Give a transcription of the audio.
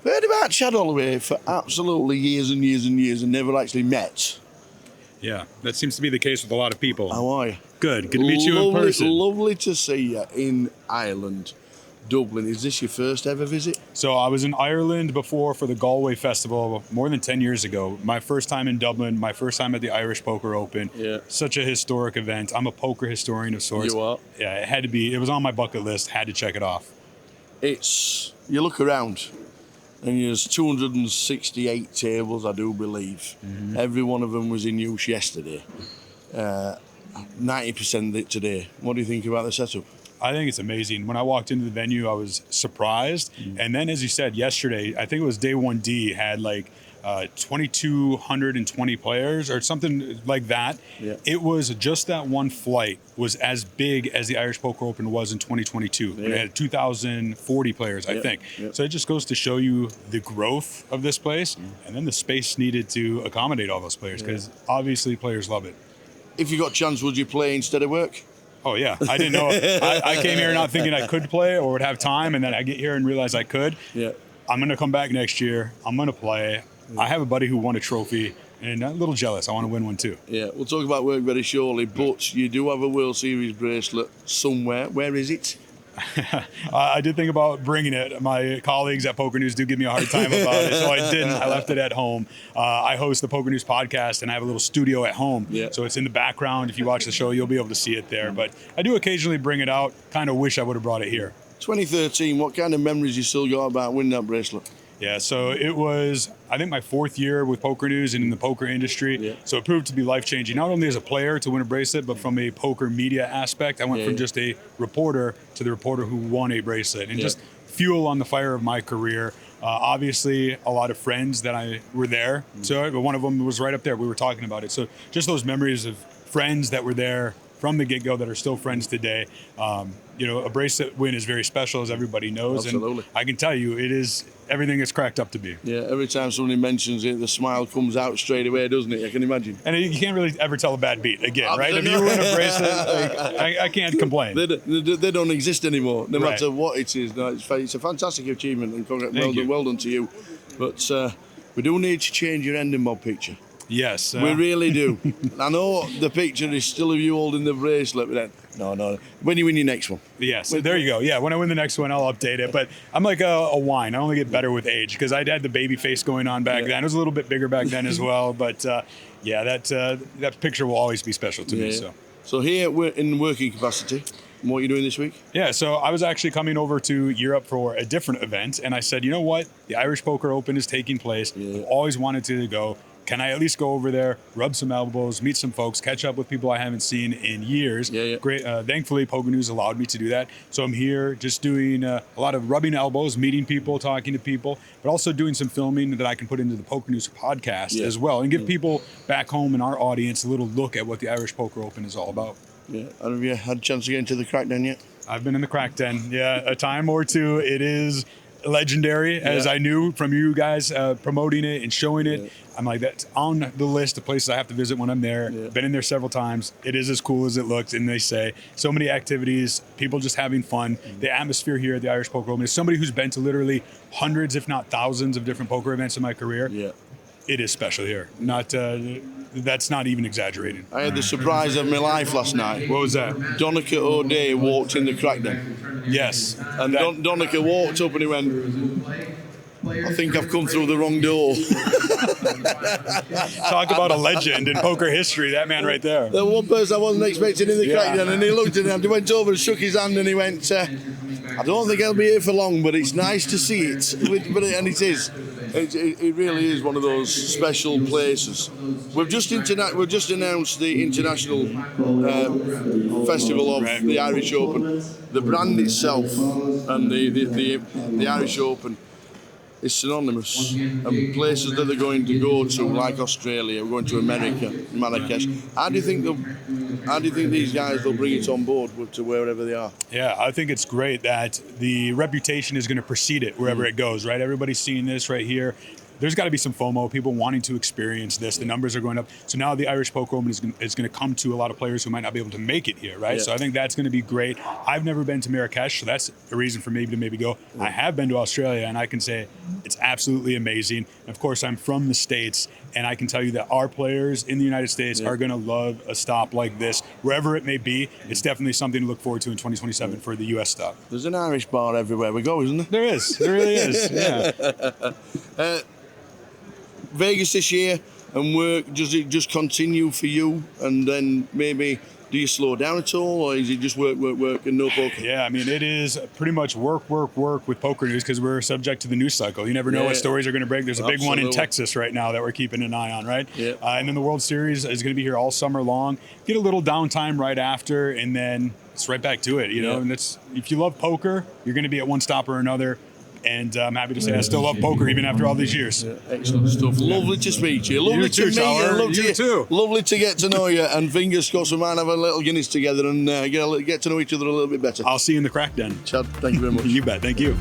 Heard about Chad Holloway for absolutely years and years and years and never actually met. Yeah, that seems to be the case with a lot of people. How are you? Good to meet you in person. Lovely to see you in Ireland, Dublin. Is this your first ever visit? So I was in Ireland before for the Galway Festival more than 10 years ago. My first time in Dublin, my first time at the Irish Poker Open. Yeah. Such a historic event. I'm a poker historian of sorts. You are? Yeah, it had to be. It was on my bucket list. Had to check it off. You look around and there's 268 tables, I do believe. Mm-hmm. Every one of them was in use yesterday. 90% of it today. What do you think about the setup? I think it's amazing. When I walked into the venue, I was surprised. Mm-hmm. And then, as you said, yesterday, I think it was day 1D, had like 2,220 players or something like that. Yeah. It was just that one flight was as big as the Irish Poker Open was in 2022. Yeah. It had 2,040 players, I think. Yeah. So it just goes to show you the growth of this place, and then the space needed to accommodate all those players, because obviously players love it. If you got a chance, would you play instead of work? Oh, yeah. I didn't know. I came here not thinking I could play or would have time, and then I get here and realize I could. Yeah. I'm going to come back next year. I'm going to play. I have a buddy who won a trophy, and I'm a little jealous. I want to win one too. Yeah, we'll talk about work very shortly, but you do have a World Series bracelet somewhere. Where is it? I did think about bringing it. My colleagues at PokerNews do give me a hard time about it, so I didn't. I left it at home. I host the PokerNews podcast, and I have a little studio at home, so it's in the background. If you watch the show, you'll be able to see it there. But I do occasionally bring it out. Kind of wish I would have brought it here. 2013, what kind of memories you still got about winning that bracelet? Yeah, so it was, I think, my 4th year with PokerNews and in the poker industry. Yeah. So it proved to be life-changing, not only as a player to win a bracelet, but from a poker media aspect. I went from just a reporter to the reporter who won a bracelet, and just fuel on the fire of my career. Obviously, a lot of friends that were there. So one of them was right up there. We were talking about it. So just those memories of friends that were there from the get-go that are still friends today. A bracelet win is very special, as everybody knows. Absolutely. And I can tell you, it is everything it's cracked up to be. Yeah, every time somebody mentions it, the smile comes out straight away, doesn't it? I can imagine. And you can't really ever tell a bad beat again, right? If you win a bracelet, I can't complain. They don't exist anymore, no matter what it is. No, it's a fantastic achievement, and well done to you. But we do need to change your ending mob picture. Yes. We really do. I know the picture is still of you holding the bracelet, but then, no. When you win your next one. Yes, there you go. Yeah, when I win the next one, I'll update it. But I'm like a wine. I only get better with age, because I had the baby face going on back then. It was a little bit bigger back then as well. But that picture will always be special to me. So here we're in working capacity. What are you doing this week? Yeah, so I was actually coming over to Europe for a different event, and I said, you know what? The Irish Poker Open is taking place. I've always wanted to go. Can I at least go over there, rub some elbows, meet some folks, catch up with people I haven't seen in years? Great. Thankfully, PokerNews allowed me to do that. So I'm here just doing a lot of rubbing elbows, meeting people, talking to people, but also doing some filming that I can put into the PokerNews podcast as well, and give people back home in our audience a little look at what the Irish Poker Open is all about. Yeah. Have you had a chance to get into the Crackdown yet? I've been in the Crackdown, a time or two. It is legendary, as I knew from you guys promoting it and showing it. I'm like, that's on the list of places I have to visit when I'm there. Been in there several times. It is as cool as it looks, and they say so many activities, people just having fun. The atmosphere here at the Irish Poker Open, as somebody who's been to literally hundreds, if not thousands, of different poker events in my career, it is special here. That's not even exaggerating. I had the surprise of my life last night. What was that? Donica O'Day walked in the Crackdown. Yes. And Donica walked up and he went, I think I've come through the wrong door. Talk about a legend in poker history, that man right there. The one person I wasn't expecting in the Crackdown, and he looked at him, he went over and shook his hand and he went, I don't think I'll be here for long, but it's nice to see it. And it is. It really is one of those special places. We've just announced the international festival of the Irish Open. The brand itself and the Irish Open is synonymous, and places that they're going to go to, like Australia, we're going to America, Marrakesh. How do you think these guys will bring it on board to wherever they are? Yeah, I think it's great that the reputation is going to precede it wherever it goes, right? Everybody's seeing this right here. there's got to be some FOMO, people wanting to experience this. The numbers are going up. So now the Irish Poker Open is going to come to a lot of players who might not be able to make it here, right? Yeah. So I think that's going to be great. I've never been to Marrakesh, so that's a reason for me to maybe go. I have been to Australia, and I can say it's absolutely amazing. And of course, I'm from the States, and I can tell you that our players in the United States are going to love a stop like this, wherever it may be. It's definitely something to look forward to in 2027 for the U.S. stop. There's an Irish bar everywhere we go, isn't there? There is. There really is. Yeah. Vegas this year and work, does it just continue for you? And then maybe do you slow down at all, or is it just work and no poker? Yeah, I mean, it is pretty much work with PokerNews because we're subject to the news cycle. You never know what stories are going to break. There's a big one in Texas right now that we're keeping an eye on, right? Yeah. And then the World Series is going to be here all summer long. Get a little downtime right after, and then it's right back to it, you know? And that's, if you love poker, you're going to be at one stop or another. And I'm happy to say I still love poker even after all these years. Yeah, excellent stuff. Lovely to speak to you. Lovely to meet you. You too. Lovely to get to know you. And fingers crossed we might have a little Guinness together and get to know each other a little bit better. I'll see you in the crack den. Chad, thank you very much. You bet. Thank you.